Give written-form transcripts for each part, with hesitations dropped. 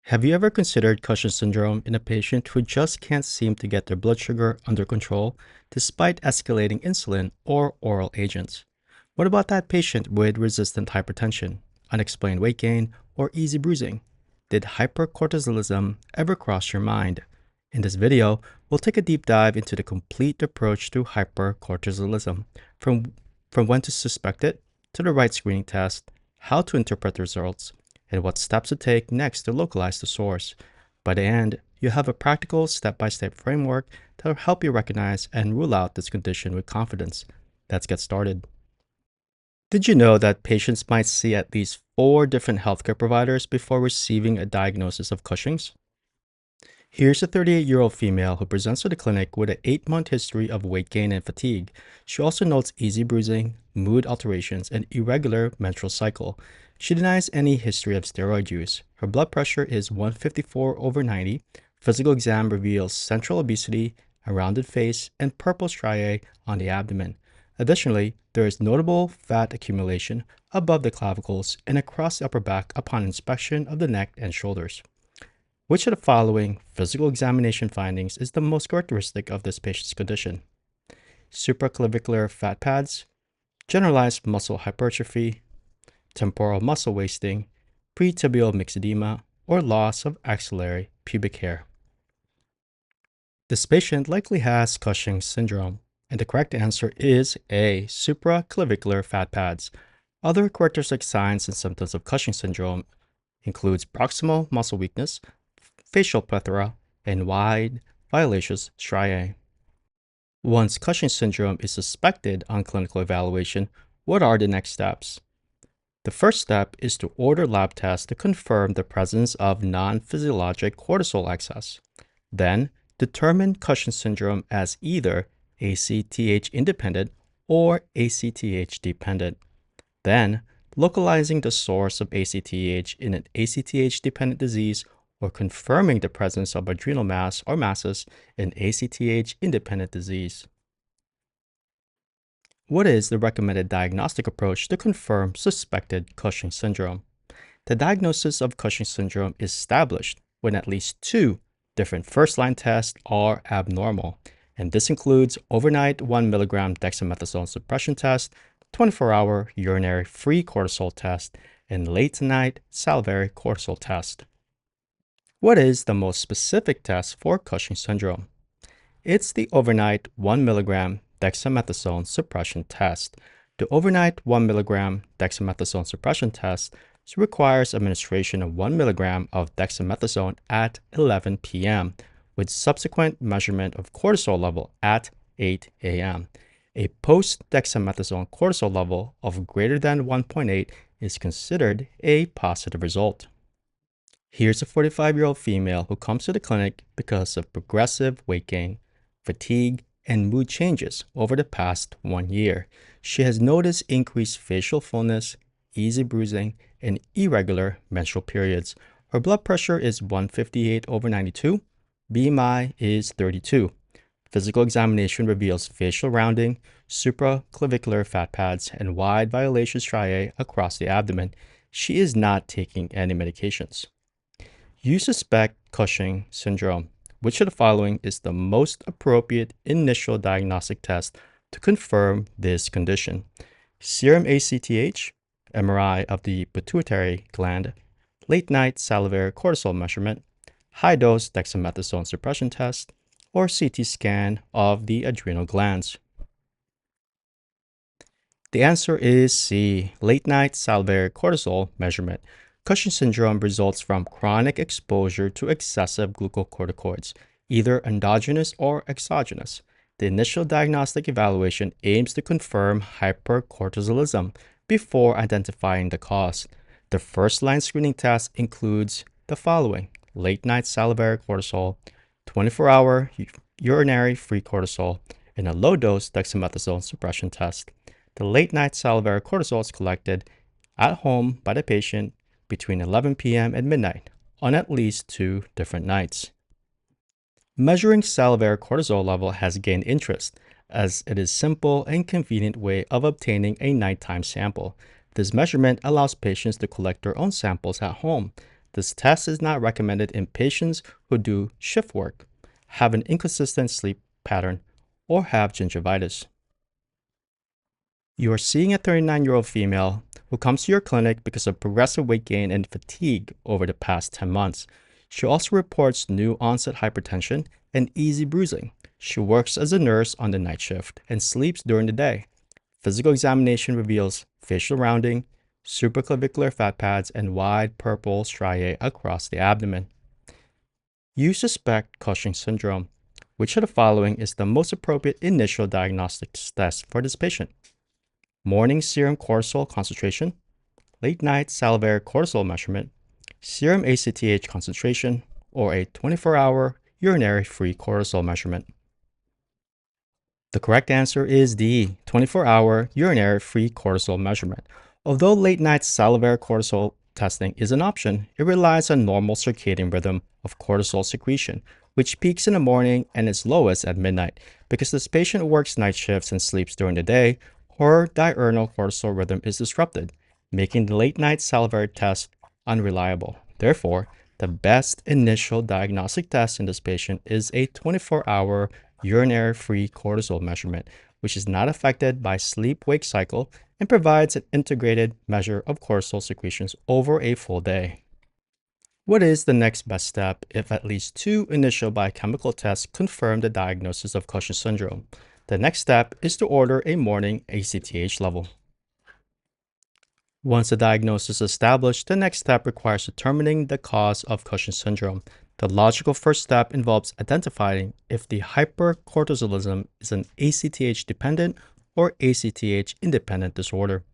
Have you ever considered Cushing syndrome in a patient who just can't seem to get their blood sugar under control despite escalating insulin or oral agents? What about that patient with resistant hypertension, unexplained weight gain, or easy bruising? Did hypercortisolism ever cross your mind? In this video, we'll take a deep dive into the complete approach to hypercortisolism, from, from when to suspect it, to the right screening test, how to interpret the results, and what steps to take next to localize the source. By the end, you have a practical step-by-step framework that will help you recognize and rule out this condition with confidence. Let's get started. Did you know that patients might see at least 4 different healthcare providers before receiving a diagnosis of Cushing's? Here's a 38-year-old female who presents to the clinic with an 8-month history of weight gain and fatigue. She also notes easy bruising, mood alterations, and irregular menstrual cycle. She denies any history of steroid use. Her blood pressure is 154/90. Physical exam reveals central obesity, a rounded face, and purple striae on the abdomen. Additionally, there is notable fat accumulation above the clavicles and across the upper back upon inspection of the neck and shoulders. Which of the following physical examination findings is the most characteristic of this patient's condition? Supraclavicular fat pads, generalized muscle hypertrophy, temporal muscle wasting, pretibial myxedema, or loss of axillary pubic hair. This patient likely has Cushing syndrome, and the correct answer is A. Supraclavicular fat pads. Other characteristic signs and symptoms of Cushing syndrome includes proximal muscle weakness, facial plethora, and wide violaceous striae. Once Cushing syndrome is suspected on clinical evaluation, what are the next steps? The first step is to order lab tests to confirm the presence of non-physiologic cortisol excess. Then, determine Cushing syndrome as either ACTH independent or ACTH dependent. Then, localizing the source of ACTH in an ACTH dependent disease or confirming the presence of adrenal mass or masses in ACTH independent disease. What is the recommended diagnostic approach to confirm suspected Cushing syndrome? The diagnosis of Cushing syndrome is established when at least 2 different first-line tests are abnormal, and this includes overnight 1 mg dexamethasone suppression test, 24-hour urinary free cortisol test, and late-night salivary cortisol test. What is the most specific test for Cushing syndrome? It's the overnight 1 mg dexamethasone suppression test. The overnight 1 mg dexamethasone suppression test requires administration of 1 mg of dexamethasone at 11 p.m. with subsequent measurement of cortisol level at 8 a.m. A post-dexamethasone cortisol level of greater than 1.8 is considered a positive result. Here's a 45-year-old female who comes to the clinic because of progressive weight gain, fatigue, and mood changes over the past 1 year. She has noticed increased facial fullness, easy bruising, and irregular menstrual periods. Her blood pressure is 158/92. BMI is 32. Physical examination reveals facial rounding, supraclavicular fat pads, and wide violaceous striae across the abdomen. She is not taking any medications. You suspect Cushing syndrome. Which of the following is the most appropriate initial diagnostic test to confirm this condition? Serum ACTH, MRI of the pituitary gland, late-night salivary cortisol measurement, high-dose dexamethasone suppression test, or CT scan of the adrenal glands? The answer is C, late-night salivary cortisol measurement. Cushing syndrome results from chronic exposure to excessive glucocorticoids, either endogenous or exogenous. The initial diagnostic evaluation aims to confirm hypercortisolism before identifying the cause. The first-line screening test includes the following: late-night salivary cortisol, 24-hour urinary free cortisol, and a low-dose dexamethasone suppression test. The late-night salivary cortisol is collected at home by the patient between 11 p.m. and midnight on at least 2 different nights. Measuring salivary cortisol level has gained interest as it is a simple and convenient way of obtaining a nighttime sample. This measurement allows patients to collect their own samples at home. This test is not recommended in patients who do shift work, have an inconsistent sleep pattern, or have gingivitis. You are seeing a 39-year-old female who comes to your clinic because of progressive weight gain and fatigue over the past 10 months. She also reports new onset hypertension and easy bruising. She works as a nurse on the night shift and sleeps during the day. Physical examination reveals facial rounding, supraclavicular fat pads, and wide purple striae across the abdomen. You suspect Cushing syndrome. Which of the following is the most appropriate initial diagnostic test for this patient? Morning serum cortisol concentration, late night salivary cortisol measurement, serum ACTH concentration, or a 24-hour urinary free cortisol measurement? The correct answer is D, 24-hour urinary free cortisol measurement. Although late night salivary cortisol testing is an option, it relies on normal circadian rhythm of cortisol secretion, which peaks in the morning and is lowest at midnight. Because this patient works night shifts and sleeps during the day, her diurnal cortisol rhythm is disrupted, making the late night salivary test unreliable. Therefore, the best initial diagnostic test in this patient is a 24-hour urinary free cortisol measurement, which is not affected by sleep-wake cycle and provides an integrated measure of cortisol secretions over a full day. What is the next best step if at least 2 initial biochemical tests confirm the diagnosis of Cushing syndrome? The next step is to order a morning ACTH level. Once the diagnosis is established, the next step requires determining the cause of Cushing syndrome. The logical first step involves identifying if the hypercortisolism is an ACTH-dependent or ACTH-independent disorder.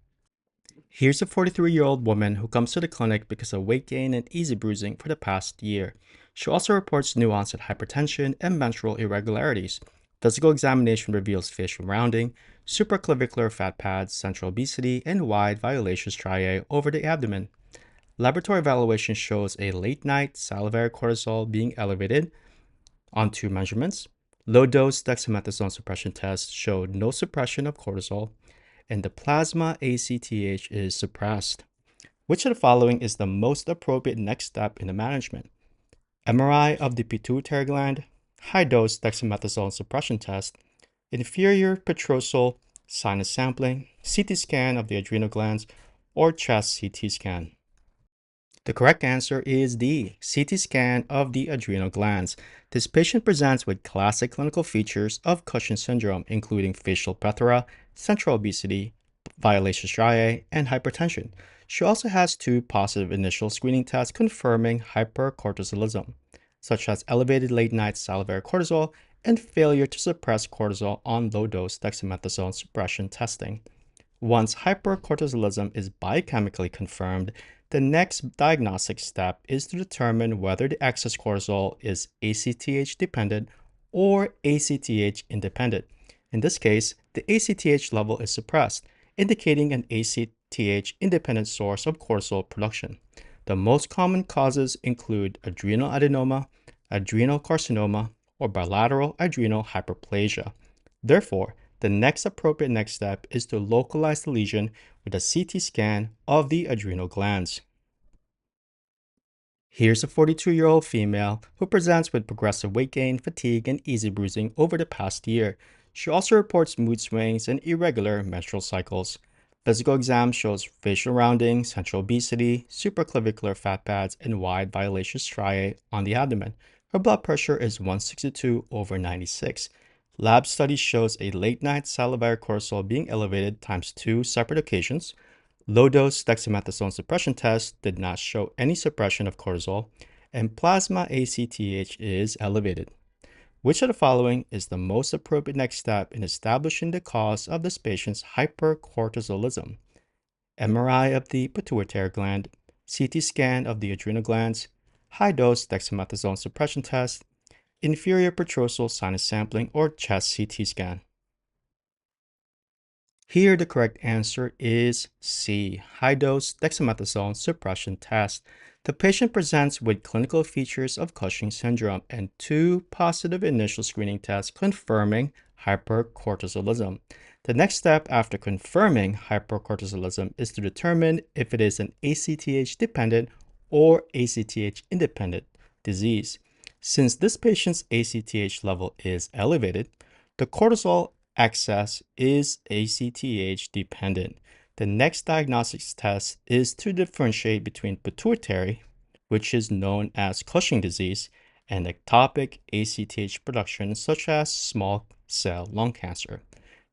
Here's a 43-year-old woman who comes to the clinic because of weight gain and easy bruising for the past year. She also reports new onset hypertension and menstrual irregularities. Physical examination reveals facial rounding, supraclavicular fat pads, central obesity, and wide violaceous striae over the abdomen. Laboratory evaluation shows a late-night salivary cortisol being elevated on 2 measurements. Low-dose dexamethasone suppression tests showed no suppression of cortisol, and the plasma ACTH is suppressed. Which of the following is the most appropriate next step in the management? MRI of the pituitary gland, high-dose dexamethasone suppression test, inferior petrosal sinus sampling, CT scan of the adrenal glands, or chest CT scan? The correct answer is D, CT scan of the adrenal glands. This patient presents with classic clinical features of Cushing syndrome, including facial plethora, central obesity, violaceous striae, and hypertension. She also has 2 positive initial screening tests confirming hypercortisolism, such as elevated late-night salivary cortisol and failure to suppress cortisol on low-dose dexamethasone suppression testing. Once hypercortisolism is biochemically confirmed, the next diagnostic step is to determine whether the excess cortisol is ACTH dependent or ACTH independent. In this case, the ACTH level is suppressed, indicating an ACTH independent source of cortisol production. The most common causes include adrenal adenoma, adrenal carcinoma, or bilateral adrenal hyperplasia. Therefore, the next appropriate next step is to localize the lesion with a CT scan of the adrenal glands. Here's a 42-year-old female who presents with progressive weight gain, fatigue, and easy bruising over the past year. She also reports mood swings and irregular menstrual cycles. Physical exam shows facial rounding, central obesity, supraclavicular fat pads, and wide violaceous striae on the abdomen. Her blood pressure is 162/96. Lab study shows a late-night salivary cortisol being elevated times 2 separate occasions. Low-dose dexamethasone suppression test did not show any suppression of cortisol, and plasma ACTH is elevated. Which of the following is the most appropriate next step in establishing the cause of this patient's hypercortisolism? MRI of the pituitary gland, CT scan of the adrenal glands, high-dose dexamethasone suppression test, inferior petrosal sinus sampling, or chest CT scan? Here, the correct answer is C, high-dose dexamethasone suppression test. The patient presents with clinical features of Cushing syndrome and 2 positive initial screening tests confirming hypercortisolism. The next step after confirming hypercortisolism is to determine if it is an ACTH-dependent or ACTH independent disease. Since this patient's ACTH level is elevated, the cortisol excess is ACTH dependent. The next diagnostics test is to differentiate between pituitary, which is known as Cushing disease, and ectopic ACTH production, such as small cell lung cancer.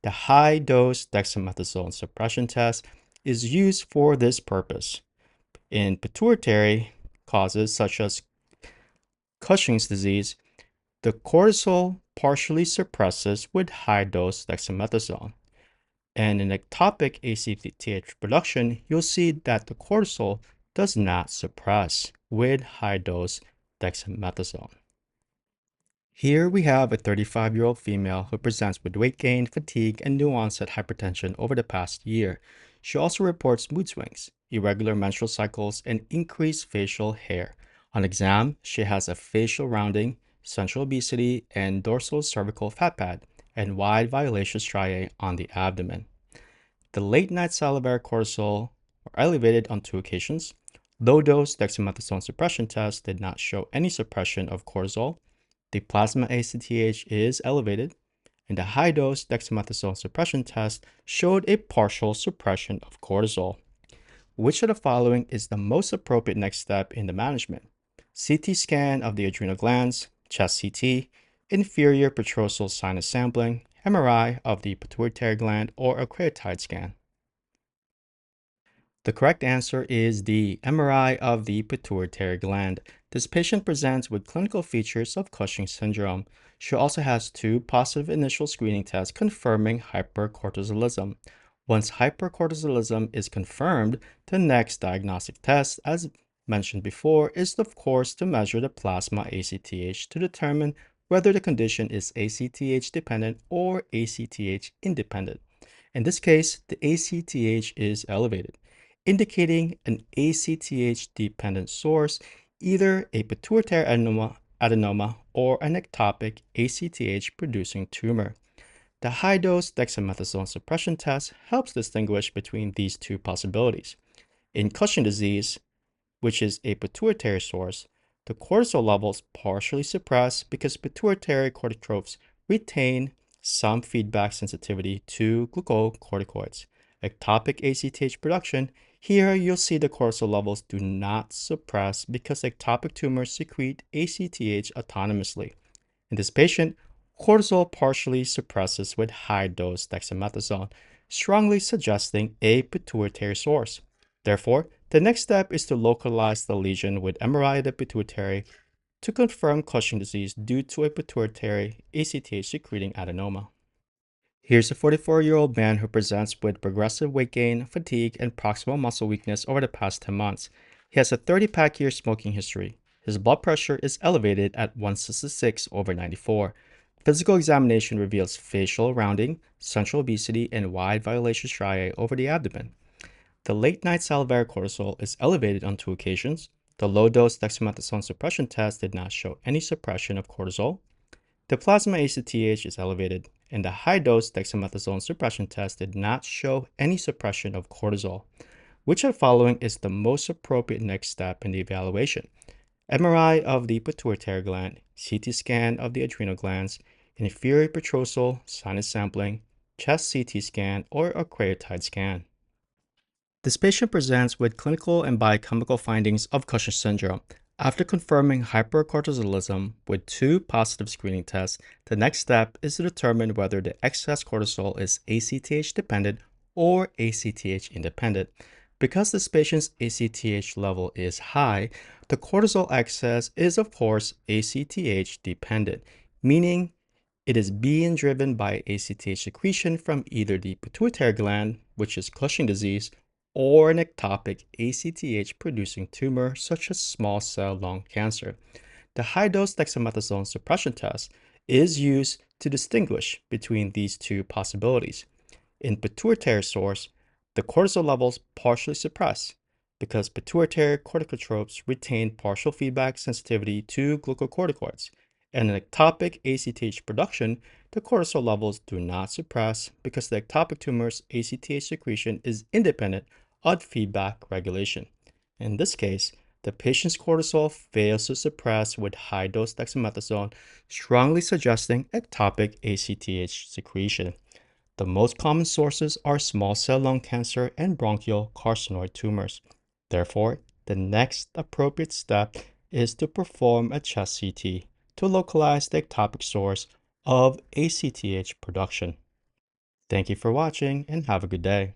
The high-dose dexamethasone suppression test is used for this purpose. In pituitary causes such as Cushing's disease, the cortisol partially suppresses with high-dose dexamethasone. And in ectopic ACTH production, you'll see that the cortisol does not suppress with high-dose dexamethasone. Here we have a 35-year-old female who presents with weight gain, fatigue, and new onset hypertension over the past year. She also reports mood swings, irregular menstrual cycles, and increased facial hair. On exam, she has a facial rounding, central obesity, and dorsal cervical fat pad, and wide violaceous striae on the abdomen. The late-night salivary cortisol were elevated on 2 occasions. Low-dose dexamethasone suppression test did not show any suppression of cortisol. The plasma ACTH is elevated, and the high-dose dexamethasone suppression test showed a partial suppression of cortisol. Which of the following is the most appropriate next step in the management? CT scan of the adrenal glands, chest CT, inferior petrosal sinus sampling, MRI of the pituitary gland, or a creatine scan. The correct answer is the MRI of the pituitary gland. This patient presents with clinical features of Cushing syndrome. She also has 2 positive initial screening tests confirming hypercortisolism. Once hypercortisolism is confirmed, the next diagnostic test, as mentioned before, is of course to measure the plasma ACTH to determine whether the condition is ACTH dependent or ACTH independent. In this case, the ACTH is elevated, indicating an ACTH-dependent source, either a pituitary adenoma or an ectopic ACTH-producing tumor. The high-dose dexamethasone suppression test helps distinguish between these 2 possibilities. In Cushing disease, which is a pituitary source, the cortisol levels partially suppress because pituitary corticotropes retain some feedback sensitivity to glucocorticoids. Ectopic ACTH production, here you'll see the cortisol levels do not suppress because ectopic tumors secrete ACTH autonomously. In this patient, cortisol partially suppresses with high-dose dexamethasone, strongly suggesting a pituitary source. Therefore, the next step is to localize the lesion with MRI of the pituitary to confirm Cushing disease due to a pituitary ACTH secreting adenoma. Here's a 44-year-old man who presents with progressive weight gain, fatigue, and proximal muscle weakness over the past 10 months. He has a 30-pack year smoking history. His blood pressure is elevated at 166/94. Physical examination reveals facial rounding, central obesity, and wide violaceous striae over the abdomen. The late-night salivary cortisol is elevated on 2 occasions. The low-dose dexamethasone suppression test did not show any suppression of cortisol. The plasma ACTH is elevated, and the high-dose dexamethasone suppression test did not show any suppression of cortisol. Which of the following is the most appropriate next step in the evaluation? MRI of the pituitary gland, CT scan of the adrenal glands, inferior petrosal sinus sampling, chest CT scan, or a creatine scan. This patient presents with clinical and biochemical findings of Cushing syndrome. After confirming hypercortisolism with 2 positive screening tests, the next step is to determine whether the excess cortisol is ACTH dependent or ACTH independent. Because this patient's ACTH level is high, the cortisol excess is of course ACTH dependent, meaning it is being driven by ACTH secretion from either the pituitary gland, which is Cushing disease, or an ectopic ACTH-producing tumor such as small cell lung cancer. The high-dose dexamethasone suppression test is used to distinguish between these 2 possibilities. In pituitary source, the cortisol levels partially suppress because pituitary corticotropes retain partial feedback sensitivity to glucocorticoids. And in ectopic ACTH production, the cortisol levels do not suppress because the ectopic tumor's ACTH secretion is independent of feedback regulation. In this case, The patient's cortisol fails to suppress with high-dose dexamethasone, strongly suggesting ectopic ACTH secretion. The most common sources are small cell lung cancer and bronchial carcinoid tumors. Therefore, the next appropriate step is to perform a chest CT to localize the ectopic source of ACTH production. Thank you for watching and have a good day.